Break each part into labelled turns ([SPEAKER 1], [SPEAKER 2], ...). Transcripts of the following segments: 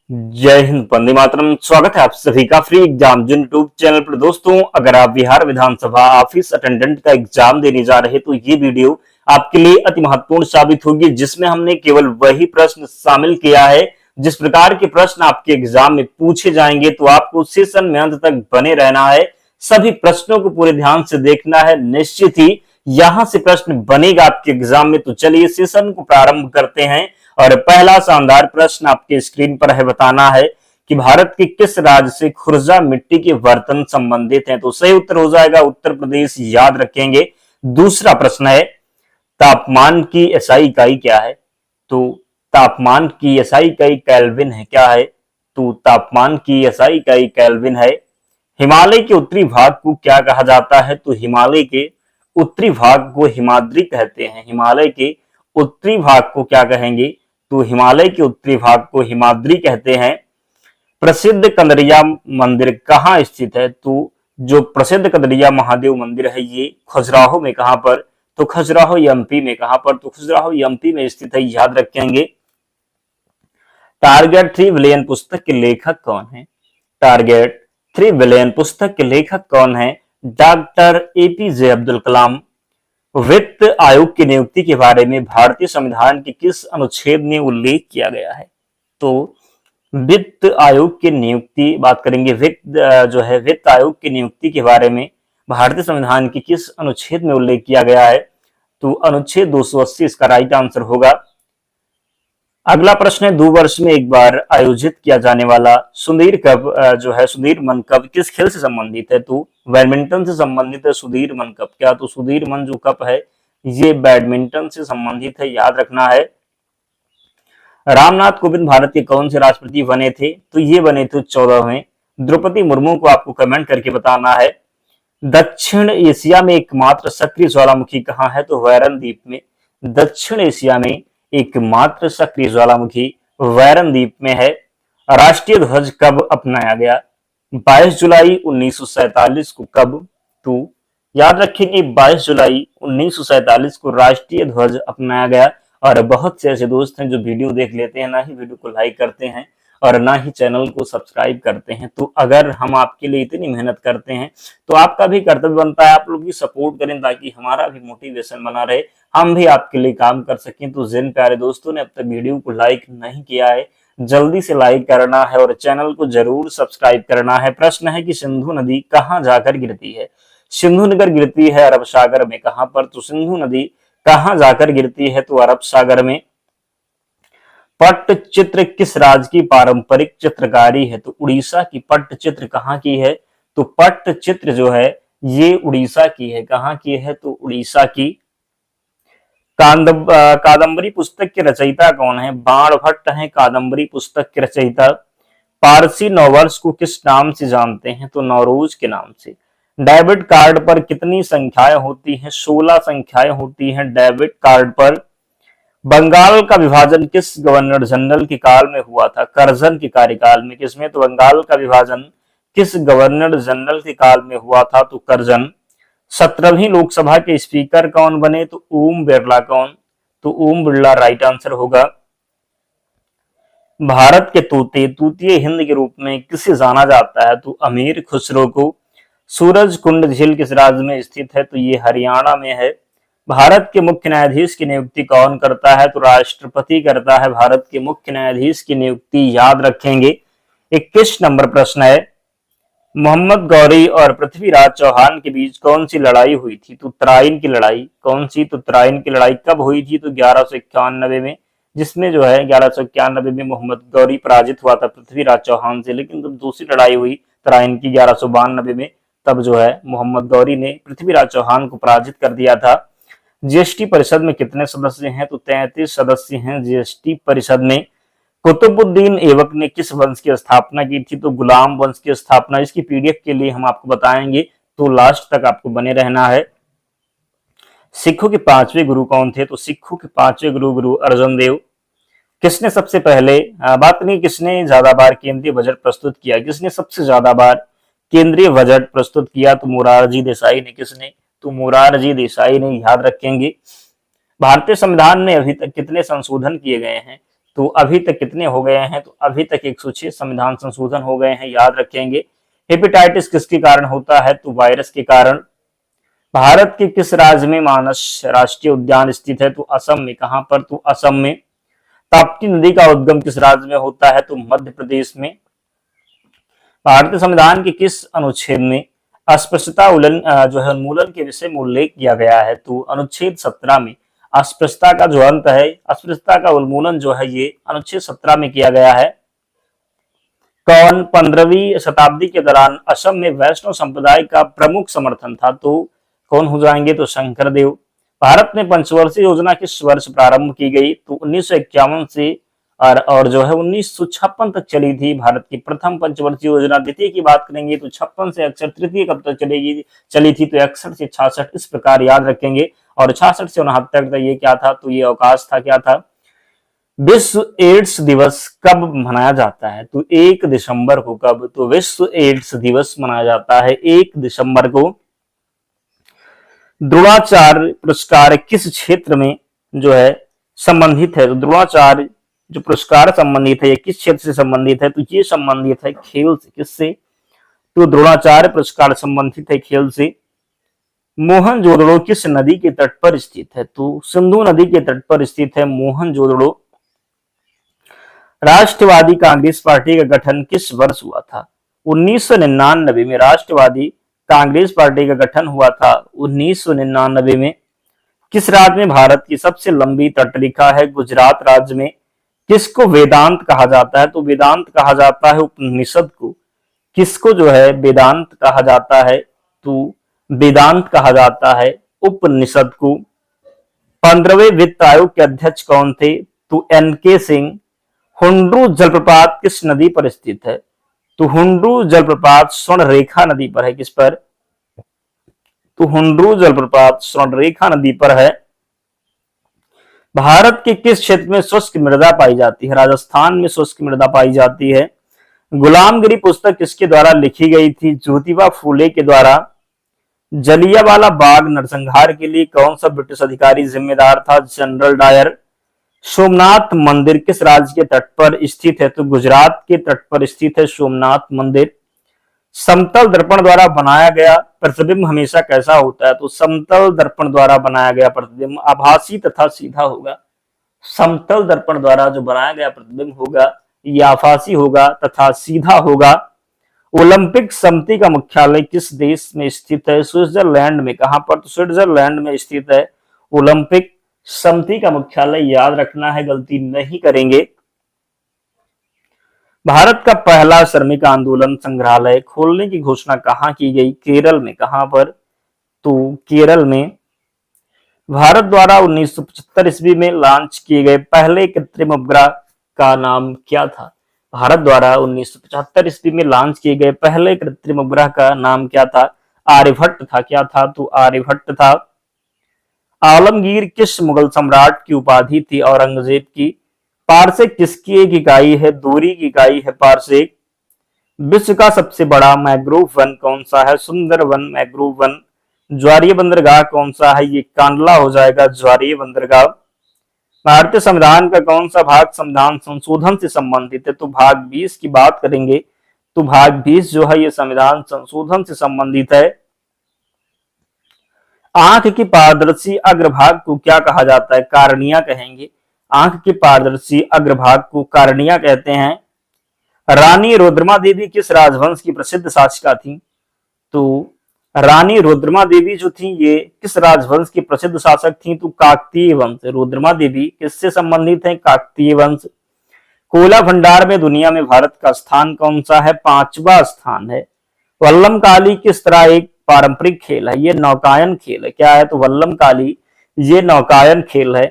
[SPEAKER 1] जय हिंद, वंदे मातरम। स्वागत है आप सभी का फ्री एग्जाम जिन यूट्यूब चैनल पर। दोस्तों, अगर आप बिहार विधानसभा ऑफिस अटेंडेंट का एग्जाम देने जा रहे तो ये वीडियो आपके लिए अति महत्वपूर्ण साबित होगी, जिसमें हमने केवल वही प्रश्न शामिल किया है जिस प्रकार के प्रश्न आपके एग्जाम में पूछे जाएंगे। तो आपको सेशन में अंत तक बने रहना है, सभी प्रश्नों को पूरे ध्यान से देखना है। निश्चित ही यहां से प्रश्न बनेगा आपके एग्जाम में। तो चलिए सेशन को प्रारंभ करते हैं। और पहला शानदार प्रश्न आपके स्क्रीन पर है। बताना है कि भारत के किस राज्य से खुरजा मिट्टी के बर्तन संबंधित हैं। तो सही उत्तर हो जाएगा उत्तर प्रदेश, याद रखेंगे। दूसरा प्रश्न है, तापमान की एसआई इकाई क्या है। तो तापमान की एसआई इकाई केल्विन है। क्या है? तो तापमान की एसआई इकाई केल्विन है। हिमालय के उत्तरी भाग को क्या कहा जाता है। तो हिमालय के उत्तरी भाग को हिमाद्री कहते हैं। हिमालय के उत्तरी भाग को क्या कहेंगे। तो हिमालय के उत्तरी भाग को हिमाद्री कहते हैं। प्रसिद्ध कंदरिया मंदिर कहाँ स्थित है। तो जो प्रसिद्ध कंदरिया महादेव मंदिर है ये खजुराहो में। कहां पर? तो खजुराहो एमपी में। कहां पर? तो खजुराहो एमपी में स्थित है, याद रखेंगे। टारगेट 3 बिलियन पुस्तक के लेखक कौन है। टारगेट 3 बिलियन पुस्तक के लेखक कौन है। Doctor APJ Abdul Kalam. वित्त आयोग की नियुक्ति के बारे में भारतीय संविधान के किस अनुच्छेद में उल्लेख किया गया है। तो वित्त आयोग की नियुक्ति बात करेंगे। वित्त आयोग की नियुक्ति के बारे में भारतीय संविधान के किस अनुच्छेद में उल्लेख किया गया है। तो अनुच्छेद 280 इसका राइट आंसर होगा। अगला प्रश्न है, 2 वर्ष में एक बार आयोजित किया जाने वाला सुधीर कप सुधीर मन कप किस खेल से संबंधित है। तो बैडमिंटन से संबंधित है सुधीर मन कप। क्या? तो सुधीर मन जो कप है ये बैडमिंटन से संबंधित है, याद रखना है। रामनाथ कोविंद भारत के कौन से राष्ट्रपति बने थे। तो ये बने थे 14वें। द्रौपदी मुर्मू को आपको कमेंट करके बताना है। दक्षिण एशिया में एकमात्र सक्रिय ज्वालामुखी कहाँ है। तो वैरन द्वीप में। दक्षिण एशिया में एकमात्र सक्रिय ज्वालामुखी वैरन द्वीप में है। राष्ट्रीय ध्वज कब अपनाया गया। 22 जुलाई 1947 को। कब? तो याद रखेंगे 22 जुलाई 1947 को राष्ट्रीय ध्वज अपनाया गया। और बहुत से ऐसे दोस्त हैं जो वीडियो देख लेते हैं, ना ही वीडियो को लाइक करते हैं और ना ही चैनल को सब्सक्राइब करते हैं। तो अगर हम आपके लिए इतनी मेहनत करते हैं तो आपका भी कर्तव्य बनता है आप लोग भी सपोर्ट करें, ताकि हमारा भी मोटिवेशन बना रहे, हम भी आपके लिए काम कर सकें। तो जिन प्यारे दोस्तों ने अब तक वीडियो को लाइक नहीं किया है, जल्दी से लाइक करना है और चैनल को जरूर सब्सक्राइब करना है। प्रश्न है कि सिंधु नदी कहाँ जाकर गिरती है। सिंधु नगर गिरती है अरब सागर में। कहां पर? तो सिंधु नदी कहां जाकर गिरती है। तो अरब सागर में। पट्टचित्र किस राज्य की पारंपरिक चित्रकारी है। तो उड़ीसा की। पट्टचित्र कहाँ की है। तो पट्टचित्र जो है ये उड़ीसा की है। कहाँ की है। तो उड़ीसा की। कादम्बरी पुस्तक के रचयिता कौन है। बाणभट्ट हैं कादम्बरी पुस्तक के रचयिता। पारसी नववर्ष को किस नाम से जानते हैं। तो नौरोज के नाम से। डेबिट कार्ड पर कितनी संख्याएं होती हैं। 16 संख्याएं होती हैं डेबिट कार्ड पर। बंगाल का विभाजन किस गवर्नर जनरल के काल में हुआ था। करजन के कार्यकाल में। किसमें? तो बंगाल का विभाजन किस गवर्नर जनरल के काल में हुआ था। तो करजन। 17वीं लोकसभा के स्पीकर कौन बने। तो ओम बिरला। कौन? तो ओम बिरला राइट आंसर होगा। भारत के तूतीय हिंद के रूप में किसे जाना जाता है। तो अमीर खुसरो को। सूरज कुंड झील किस राज्य में स्थित है। तो ये हरियाणा में है। भारत के मुख्य न्यायाधीश की नियुक्ति कौन करता है। तो राष्ट्रपति करता है भारत के मुख्य न्यायाधीश की नियुक्ति, याद रखेंगे। 21 नंबर प्रश्न है, मोहम्मद गौरी और पृथ्वीराज चौहान के बीच कौन सी लड़ाई हुई थी। तो तराइन की लड़ाई। कौन सी? तो तराइन की लड़ाई कब हुई थी। तो 1191 में, जिसमें जो है 1191 में मोहम्मद गौरी पराजित हुआ था पृथ्वीराज चौहान से। लेकिन जब दूसरी लड़ाई हुई तराइन की 1192 में, तब जो है मोहम्मद गौरी ने पृथ्वीराज चौहान को पराजित कर दिया था। जीएसटी परिषद में कितने सदस्य हैं। तो 33 सदस्य हैं जीएसटी परिषद में। कुतुबुद्दीन ऐबक ने किस वंश की स्थापना की थी। तो गुलाम वंश की स्थापना। इसकी पीडीएफ के लिए हम आपको बताएंगे, तो लास्ट तक आपको बने रहना है। सिखों के 5वें गुरु कौन थे। तो सिखों के 5वें गुरु अर्जुन देव। किसने सबसे पहले बात नहीं, किसने ज्यादा बार केंद्रीय बजट प्रस्तुत किया। किसने सबसे ज्यादा बार केंद्रीय बजट प्रस्तुत किया। तो मोरारजी देसाई ने। किसने? तो मोरारजी देसाई ने, याद रखेंगे। भारतीय संविधान में अभी तक कितने संशोधन किए गए हैं। तो अभी तक कितने हो गए हैं? तो अभी तक 106 संविधान संशोधन हो गए हैं, याद रखेंगे। हेपेटाइटिस किसके कारण होता है? तो वायरस के कारण। भारत के किस राज्य में मानस राष्ट्रीय उद्यान स्थित है? तो असम में। कहां पर? तो असम में। ताप्ती नदी का उद्गम किस राज्य में होता है? तो मध्य प्रदेश में। भारतीय संविधान के किस अनुच्छेद में अस्पृश्यता जो है उन्मूलन के विषय में उल्लेख किया गया है? तो अनुच्छेद 17 में। अस्पृश्यता का जो अंत है, अस्पृश्यता का उन्मूलन जो है ये अनुच्छेद 17 में किया गया है। कौन 15वीं शताब्दी के दौरान असम में वैष्णव संप्रदाय का प्रमुख समर्थन था? तो कौन हो जाएंगे? तो शंकरदेव। भारत में पंचवर्षीय योजना किस वर्ष प्रारंभ की गई? तो 1951 से और जो है 1956 तक चली थी भारत की प्रथम पंचवर्षीय योजना। द्वितीय की बात करेंगे तो 56 से अक्षर, तृतीय कब तक चली थी? तो 61 से 66, इस प्रकार याद रखेंगे। और 66 से 69 तक ये क्या था? तो ये अवकाश था। क्या था? विश्व एड्स दिवस कब मनाया जाता है? तो 1 दिसंबर को। कब? तो विश्व एड्स दिवस मनाया जाता है 1 दिसंबर को। द्रोणाचार्य पुरस्कार किस क्षेत्र में जो है संबंधित है? तो द्रोणाचार्य जो पुरस्कार संबंधित है ये किस क्षेत्र से संबंधित है? तो ये संबंधित है खेल से। किससे? तो द्रोणाचार्य पुरस्कार संबंधित है खेल से। मोहनजोदड़ो किस नदी के तट पर स्थित है? तो सिंधु नदी के तट पर स्थित है मोहनजोदड़ो। राष्ट्रवादी कांग्रेस पार्टी का गठन किस वर्ष हुआ था? 1999 में राष्ट्रवादी कांग्रेस पार्टी का गठन हुआ था 1999 में। किस राज्य में भारत की सबसे लंबी तटरेखा है? गुजरात राज्य में। किसको वेदांत कहा जाता है? तो वेदांत कहा जाता है उपनिषद को। किसको जो है वेदांत कहा जाता है? तो वेदांत कहा जाता है उपनिषद को। 15वें वित्त आयोग के अध्यक्ष कौन थे? तो एन.के. सिंह। हुंड्रू जलप्रपात किस नदी पर स्थित है? तो हुंड्रू जलप्रपात स्वर्णरेखा नदी पर है। किस पर? तो हुंड्रू जलप्रपात स्वर्णरेखा नदी पर है। भारत के किस क्षेत्र में शुष्क मृदा पाई जाती है? राजस्थान में शुष्क मृदा पाई जाती है। गुलामगिरी पुस्तक किसके द्वारा लिखी गई थी? ज्योतिबा फूले के द्वारा। जलियांवाला बाग नरसंहार के लिए कौन सा ब्रिटिश अधिकारी जिम्मेदार था? General Dyer. सोमनाथ मंदिर किस राज्य के तट पर स्थित है? तो गुजरात के तट पर स्थित है सोमनाथ मंदिर। समतल दर्पण द्वारा बनाया गया प्रतिबिंब हमेशा कैसा होता है? तो समतल दर्पण द्वारा बनाया गया प्रतिबिंब आभासी तथा सीधा होगा। समतल दर्पण द्वारा जो बनाया गया प्रतिबिंब होगा ये आभासी होगा तथा सीधा होगा। ओलंपिक समिति का मुख्यालय किस देश में स्थित है? स्विट्जरलैंड में। कहां पर? तो स्विट्जरलैंड में स्थित है ओलंपिक समिति का मुख्यालय। याद रखना है, गलती नहीं करेंगे। भारत का पहला श्रमिक आंदोलन संग्रहालय खोलने की घोषणा कहां की गई? केरल में। कहां पर? तो केरल में। भारत द्वारा 1975 ईस्वी में लॉन्च किए गए पहले कृत्रिम उपग्रह का नाम क्या था? भारत द्वारा 1975 ईस्वी में लॉन्च किए गए पहले कृत्रिम उपग्रह का नाम क्या था? आर्यभट्ट था। क्या था? तो आर्यभट्ट था। आलमगीर किस मुगल सम्राट की उपाधि थी? औरंगजेब की। पारसेक किसकी एक इकाई है? दूरी की इकाई है पारसेक। विश्व का सबसे बड़ा मैंग्रोव वन कौन सा है? सुंदरवन मैंग्रोव वन। ज्वारीय बंदरगाह कौन सा है? ये कांडला हो जाएगा ज्वारीय बंदरगाह। भारतीय संविधान का कौन सा भाग संविधान संशोधन से संबंधित है? तो भाग 20 की बात करेंगे तो भाग 20 जो है ये संविधान संशोधन से संबंधित है। आंख की पारदर्शी अग्रभाग को क्या कहा जाता है? कार्निया कहेंगे। आंख के पारदर्शी अग्रभाग को कार्निया कहते हैं। रानी रुद्रमा देवी किस राजवंश की प्रसिद्ध शासिका थी? तो रानी रुद्रमा देवी जो थी ये किस राजवंश की प्रसिद्ध शासक थी? तो काकतीय वंश। रुद्रमा देवी किससे संबंधित है? काकतीय वंश। कोयला भंडार में दुनिया में भारत का स्थान कौन सा है? 5वां स्थान है। वल्लम काली किस तरह एक पारंपरिक खेल है? ये नौकायन खेल है। क्या है? तो वल्लम काली ये नौकायन खेल है।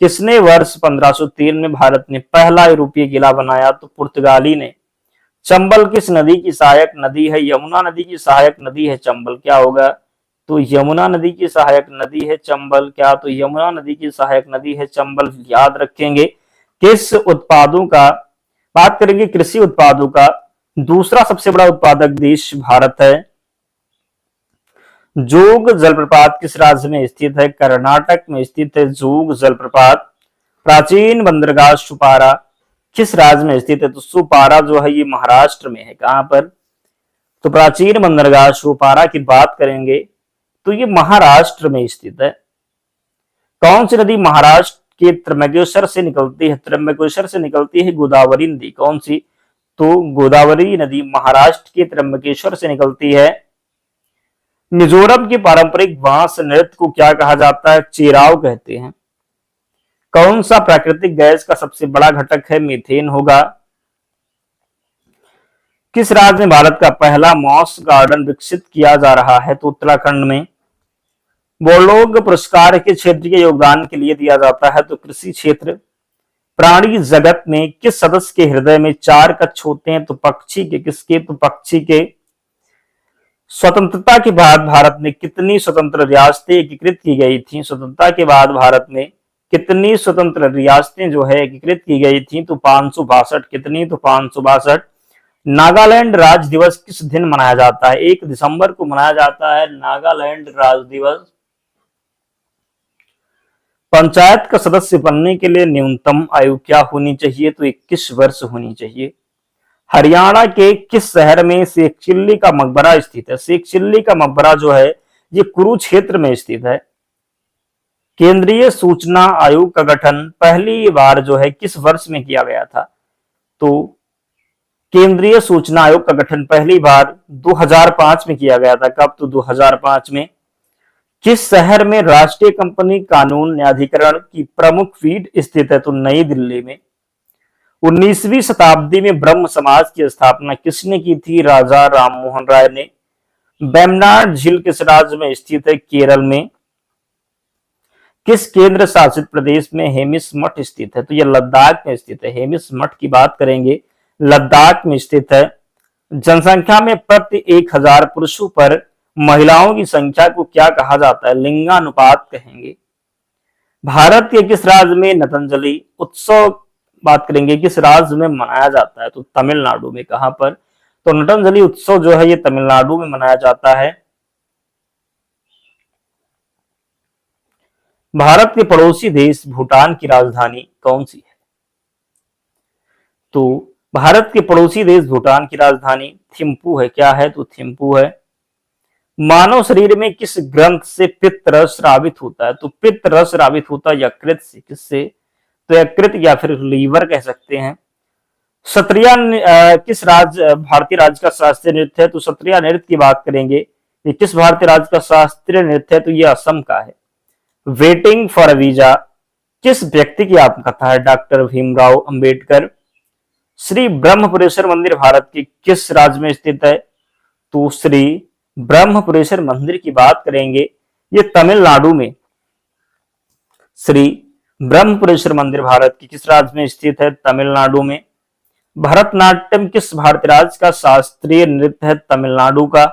[SPEAKER 1] किसने वर्ष 1503 में भारत में पहला यूरोपीय किला बनाया? तो पुर्तगाली ने। चंबल किस नदी की सहायक नदी है? यमुना नदी की सहायक नदी है चंबल। क्या होगा? तो यमुना नदी की सहायक नदी है चंबल। क्या? तो यमुना नदी की सहायक नदी है चंबल। याद रखेंगे। किस उत्पादों का बात करेंगे? कृषि उत्पादों का दूसरा सबसे बड़ा उत्पादक देश भारत है। जोग जलप्रपात किस राज्य में स्थित है? कर्नाटक में स्थित है जोग जलप्रपात। प्राचीन बंदरगाह शुपारा किस राज्य में स्थित है? तो सुपारा जो है ये महाराष्ट्र में है। कहां पर? तो प्राचीन बंदरगाह सुपारा की बात करेंगे तो ये महाराष्ट्र में स्थित है। कौन सी नदी महाराष्ट्र के त्र्यंबकेश्वर से निकलती है? त्र्यंबकेश्वर से निकलती है गोदावरी नदी। कौन सी? तो गोदावरी नदी महाराष्ट्र के त्र्यंबकेश्वर से निकलती है। मिजोरम के पारंपरिक बांस नृत्य को क्या कहा जाता है? चेराव कहते हैं। कौन सा प्राकृतिक गैस का सबसे बड़ा घटक है? मीथेन होगा। किस राज्य में भारत का पहला मॉस गार्डन विकसित किया जा रहा है? तो उत्तराखंड में। बोर्लोग पुरस्कार के क्षेत्र के योगदान के लिए दिया जाता है? तो कृषि क्षेत्र। प्राणी जगत में किस सदस्य के हृदय में 4 कक्ष होते हैं? तो पक्षी के। किसके? तो पक्षी के। स्वतंत्रता के बाद भारत में कितनी स्वतंत्र रियासतें एकीकृत की गई थी? स्वतंत्रता के बाद भारत में कितनी स्वतंत्र रियासतें जो है एकीकृत की गई थी? तो 562। कितनी? तो 562। नागालैंड राज्य दिवस किस दिन मनाया जाता है? 1 दिसंबर को मनाया जाता है नागालैंड राज्य दिवस। पंचायत का सदस्य बनने के लिए न्यूनतम आयु क्या होनी चाहिए? तो 21 वर्ष होनी चाहिए। हरियाणा के किस शहर में शेख चिल्ली का मकबरा स्थित है? शेख चिल्ली का मकबरा जो है ये कुरुक्षेत्र में स्थित है। केंद्रीय सूचना आयोग का गठन पहली बार जो है किस वर्ष में किया गया था? तो केंद्रीय सूचना आयोग का गठन पहली बार 2005 में किया गया था। कब? तो 2005 में। किस शहर में राष्ट्रीय कंपनी कानून न्यायाधिकरण की प्रमुख पीठ स्थित है? तो नई दिल्ली में। 19वीं शताब्दी में ब्रह्म समाज की स्थापना किसने की थी? राजा राममोहन राय ने। वेम्बनाड झील किस राज्य में स्थित है? केरल में। किस केंद्र शासित प्रदेश में हेमिस मठ स्थित है? तो यह लद्दाख में स्थित है। हेमिस मठ की बात करेंगे, लद्दाख में स्थित है। जनसंख्या में प्रति 1000 पुरुषों पर महिलाओं की संख्या को क्या कहा जाता है? लिंगानुपात कहेंगे। भारत के किस राज्य में नतंजलि उत्सव बात करेंगे किस राज्य में मनाया जाता है? तो तमिलनाडु में। कहां पर? तो नतंजलि उत्सव जो है ये तमिलनाडु में मनाया जाता है। भारत के पड़ोसी देश भूटान की राजधानी कौन सी है? तो भारत के पड़ोसी देश भूटान की राजधानी थिम्पू है। क्या है? तो थिम्पू है। मानव शरीर में किस ग्रंथ से पित्त रस स्रावित होता है? तो पित्त रस स्रावित होता है यकृत से। किससे? तो यकृत या फिर लीवर कह सकते हैं। सत्रिया किस राज्य भारतीय राज्य का शास्त्रीय नृत्य है? तो सत्रिया नृत्य की बात करेंगे ये किस भारतीय राज्य का शास्त्रीय नृत्य है? तो ये असम का है। वेटिंग फॉर वीजा किस व्यक्ति की आत्मकथा है? डॉक्टर भीमराव अंबेडकर। श्री ब्रह्मपुरेश्वर मंदिर भारत के किस राज्य में स्थित है? तो श्री ब्रह्मपुरेश्वर मंदिर की बात करेंगे ये तमिलनाडु में। श्री ब्रह्मपुरेश्वर मंदिर भारत के किस राज्य में स्थित है? तमिलनाडु में। भरतनाट्यम किस भारतीय राज्य का शास्त्रीय नृत्य है? तमिलनाडु का।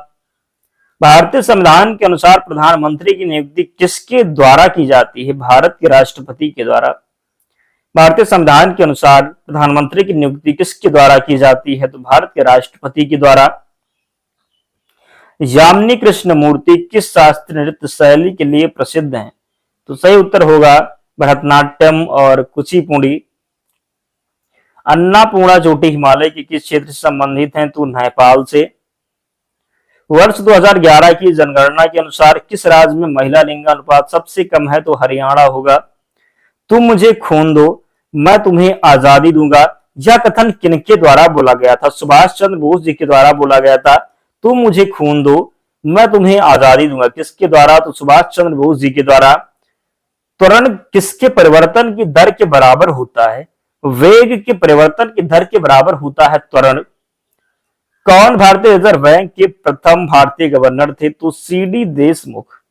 [SPEAKER 1] भारतीय संविधान के अनुसार प्रधानमंत्री की नियुक्ति किसके द्वारा की जाती है? भारत के राष्ट्रपति के द्वारा। भारतीय संविधान के अनुसार प्रधानमंत्री की नियुक्ति किसके द्वारा की जाती है? तो भारत के राष्ट्रपति के द्वारा। यामिनी कृष्णमूर्ति किस शास्त्रीय नृत्य शैली के लिए प्रसिद्ध हैं? तो सही उत्तर होगा भरतनाट्यम और कुचिपुड़ी। अन्नपूर्णा चोटी हिमालय के किस क्षेत्र से संबंधित हैं? तो नेपाल से। वर्ष 2011 की जनगणना के अनुसार किस राज्य में महिला लिंगानुपात सबसे कम है? तो हरियाणा होगा। तुम मुझे खून दो मैं तुम्हें आजादी दूंगा यह कथन किनके द्वारा बोला गया था? सुभाष चंद्र बोस जी के द्वारा बोला गया था। तुम मुझे खून दो मैं तुम्हें आजादी दूंगा किसके द्वारा? तो सुभाष चंद्र बोस जी के द्वारा। त्वरण किसके परिवर्तन की दर के बराबर होता है? वेग के परिवर्तन की दर के बराबर होता है त्वरण। कौन भारतीय रिजर्व बैंक के प्रथम भारतीय गवर्नर थे? तो सीडी देशमुख।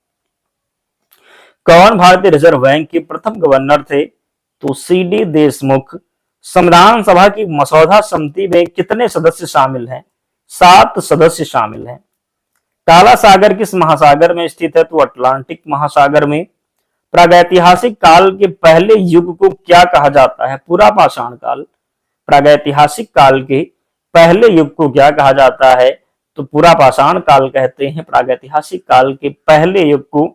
[SPEAKER 1] कौन भारतीय रिजर्व बैंक के प्रथम गवर्नर थे? तो सीडी देशमुख। संविधान सभा की मसौदा समिति में कितने सदस्य शामिल हैं? 7 सदस्य शामिल हैं। काला सागर किस महासागर में स्थित है? तो अटलांटिक महासागर में। प्रागैतिहासिक काल के पहले युग को क्या कहा जाता है? पुरापाषाण काल। प्रागैतिहासिक काल के पहले युग को क्या कहा जाता है? तो पुरापाषाण काल कहते हैं प्रागैतिहासिक काल के पहले युग को।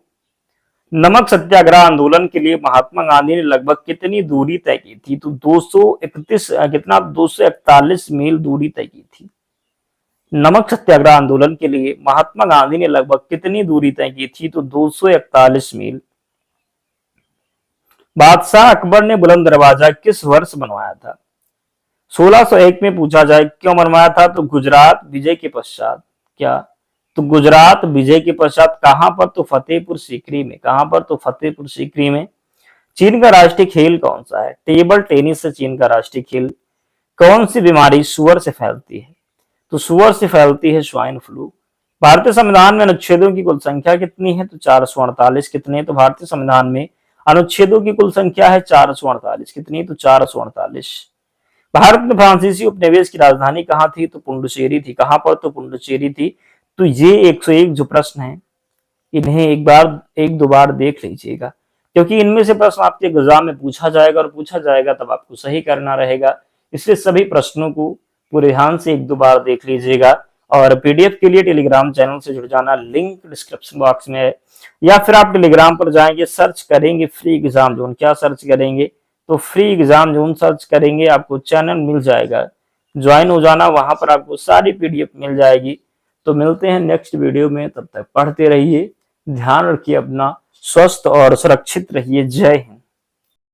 [SPEAKER 1] नमक सत्याग्रह आंदोलन के लिए महात्मा गांधी ने लगभग कितनी दूरी तय की थी? तो 231 कितना 241 मील दूरी तय की थी। नमक सत्याग्रह आंदोलन के लिए महात्मा गांधी ने लगभग कितनी दूरी तय की थी? तो 241 मील। बादशाह अकबर ने बुलंद दरवाजा किस वर्ष बनवाया था? 1601 में पूछा जाए क्यों बनवाया था? तो गुजरात विजय के पश्चात। क्या? तो गुजरात विजय के पश्चात। कहां पर? तो फतेहपुर सीकरी में। कहां पर? तो फतेहपुर सीकरी में। चीन का राष्ट्रीय खेल कौन सा है? टेबल टेनिस है चीन का राष्ट्रीय खेल। कौन सी बीमारी सुअर से फैलती है? तो सुअर से फैलती है स्वाइन फ्लू। भारतीय संविधान में अनुच्छेदों की कुल संख्या कितनी है? तो 448। कितने? तो भारतीय संविधान में अनुच्छेदों की कुल संख्या है 448। कितनी? तो 448। भारत में फ्रांसीसी उपनिवेश की राजधानी कहाँ थी? तो पुडुचेरी थी। कहां पर? तो पुडुचेरी थी। तो ये 101 जो प्रश्न है इन्हें एक दो बार देख लीजिएगा, क्योंकि इनमें से प्रश्न आपके एग्जाम में पूछा जाएगा और पूछा जाएगा तब आपको सही करना रहेगा। इसलिए सभी प्रश्नों को पूरे ध्यान से एक दो बार देख लीजिएगा। और पीडीएफ के लिए टेलीग्राम चैनल से जुड़ जाना, लिंक डिस्क्रिप्शन बॉक्स में है, या फिर आप टेलीग्राम पर जाएंगे, सर्च करेंगे फ्री एग्जाम जोन। क्या सर्च करेंगे? तो फ्री एग्जाम जोन सर्च करेंगे, आपको चैनल मिल जाएगा, ज्वाइन हो जाना, वहां पर आपको सारी पीडीएफ मिल जाएगी। तो मिलते हैं नेक्स्ट वीडियो में, तब तक पढ़ते रहिए, ध्यान रखिए अपना, स्वस्थ और सुरक्षित रहिए। जय हिंद।